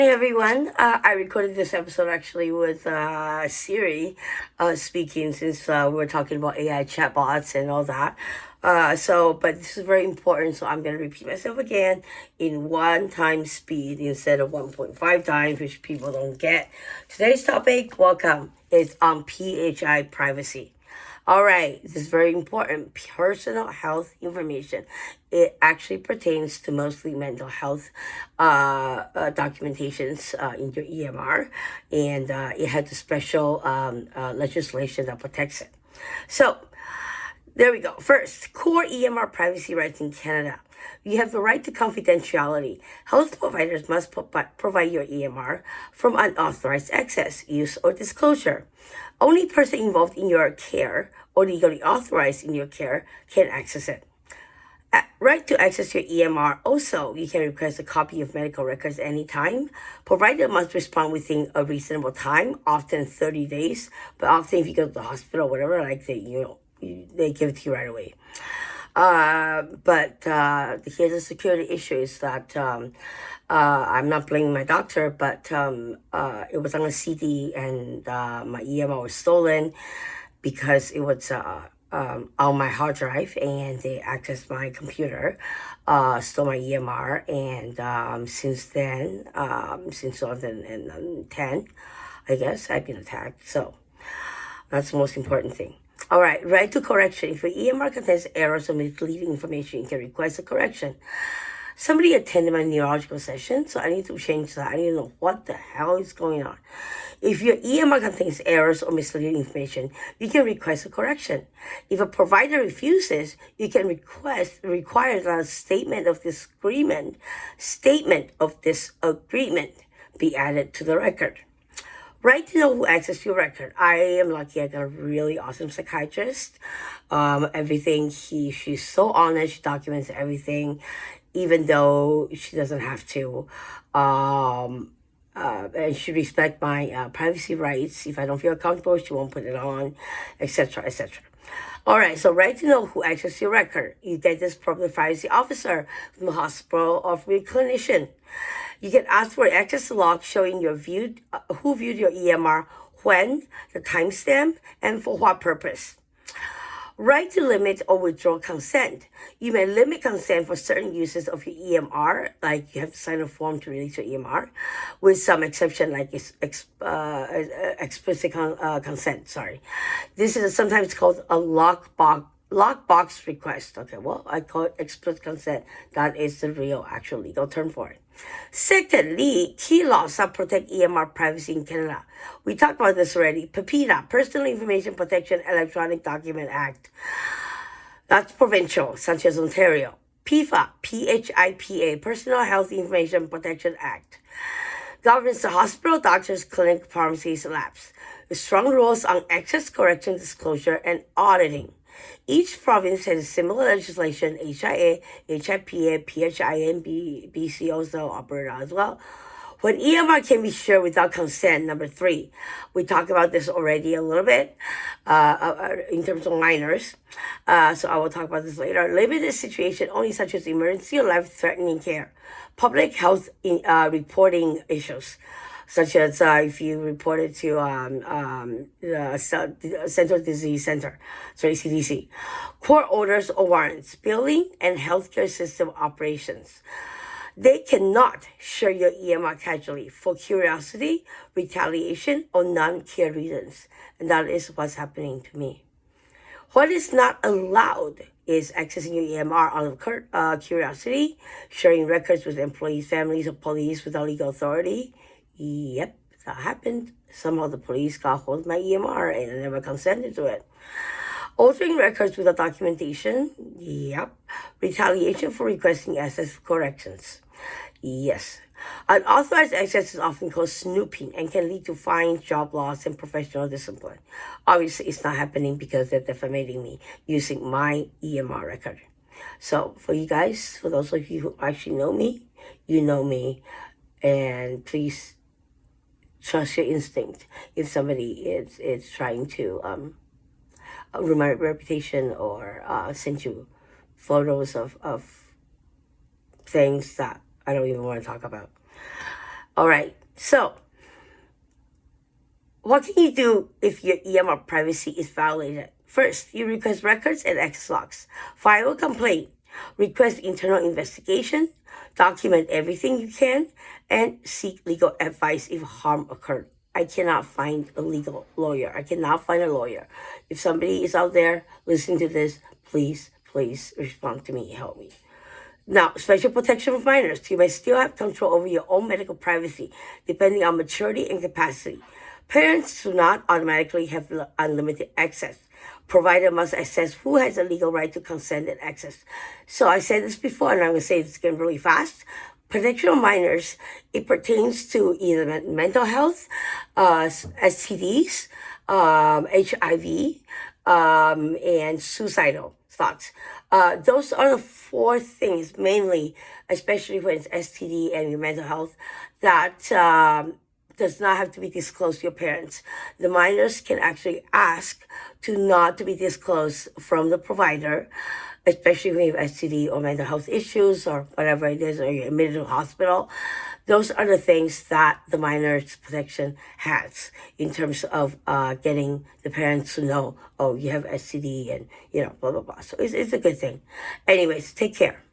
Hey everyone, I recorded this episode actually with Siri speaking since we're talking about AI chatbots and all that. But this is very important, so I'm going to repeat myself again in 1 time speed instead of 1.5 times, which people don't get. Today's topic, welcome, is on PHI privacy. All right, this is very important. Personal health information. It actually pertains to mostly mental health documentations in your EMR, and it has a special legislation that protects it. So, there we go. First, core EMR privacy rights in Canada. You have the right to confidentiality. Health providers must provide your EMR from unauthorized access, use, or disclosure. Only person involved in your care or legally authorized in your care can access it. Right to access your EMR. Also, you can request a copy of medical records anytime. Provider must respond within a reasonable time, often 30 days. But often, if you go to the hospital, or whatever, like they give it to you right away. Here's a security issue is that I'm not blaming my doctor, but it was on a CD and my EMR was stolen because it was on my hard drive and they accessed my computer, stole my EMR, and since then, since 2010, I guess I've been attacked. So that's the most important thing. All right, right to correction. If your EMR contains errors or misleading information, you can request a correction. Somebody attended my neurological session, so I need to change that. I need to know what the hell is going on. If your EMR contains errors or misleading information, you can request a correction. If a provider refuses, you can require that a statement of disagreement be added to the record. Right to know who accessed your record. I am lucky I got a really awesome psychiatrist. She's so honest, she documents everything, even though she doesn't have to. And she respects my privacy rights. If I don't feel comfortable, she won't put it on, etc., etc. All right, so right to know who accessed your record. You get this from the privacy officer, from the hospital, or from your clinician. You can ask for access log showing who viewed your EMR, when, the timestamp, and for what purpose. Right to limit or withdraw consent. You may limit consent for certain uses of your EMR, like you have to sign a form to release your EMR, with some exception like explicit consent. Sorry, this is sometimes called a lockbox request. Okay, well, I call it explicit consent. That is the real, actual legal term for it. Secondly, key laws that protect EMR privacy in Canada. We talked about this already. PIPEDA, Personal Information Protection Electronic Document Act. That's provincial, such as Ontario. PHI, Personal Health Information Protection Act. Governs the hospital, doctors, clinic, pharmacies, labs. With strong rules on access, correction, disclosure, and auditing. Each province has similar legislation. HIA, HIPA, PHI, and BC also, Alberta as well. When EMR can be shared without consent, number 3. We talked about this already a little bit in terms of minors. So I will talk about this later. Limited situation only such as emergency or life-threatening care. Public health reporting issues, such as if you report it to the Central Disease Center, CDC. Court orders or warrants, billing and healthcare system operations. They cannot share your EMR casually for curiosity, retaliation, or non-care reasons. And that is what's happening to me. What is not allowed is accessing your EMR out of curiosity, sharing records with employees, families, or police without legal authority. Yep, that happened. Somehow the police got hold of my EMR and I never consented to it. Altering records without documentation. Yep. Retaliation for requesting access for corrections. Yes. Unauthorized access is often called snooping and can lead to fines, job loss, and professional discipline. Obviously, it's not happening because they're defamating me using my EMR record. So for you guys, for those of you who actually know me, you know me, and please trust your instinct if somebody is trying to ruin my reputation or send you photos of things that I don't even want to talk about. All right. So, what can you do if your EMR privacy is violated? First, you request records and access logs. File a complaint. Request internal investigation. Document everything you can. And seek legal advice if harm occurred. I cannot find a legal lawyer. I cannot find a lawyer. If somebody is out there listening to this, please respond to me. Help me. Now, special protection of minors. You may still have control over your own medical privacy, depending on maturity and capacity. Parents do not automatically have unlimited access. Provider must assess who has a legal right to consent and access. So I said this before, and I'm going to say this again really fast. Protection of minors, it pertains to either mental health, STDs, HIV, and suicidal thoughts. Those are the four things mainly, especially when it's STD and your mental health, that does not have to be disclosed to your parents. The minors can actually ask to not to be disclosed from the provider, especially when you have STD or mental health issues or whatever it is, or you're admitted to a hospital. Those are the things that the minors protection has in terms of getting the parents to know, oh, you have STD and, blah, blah, blah. So it's a good thing. Anyways, take care.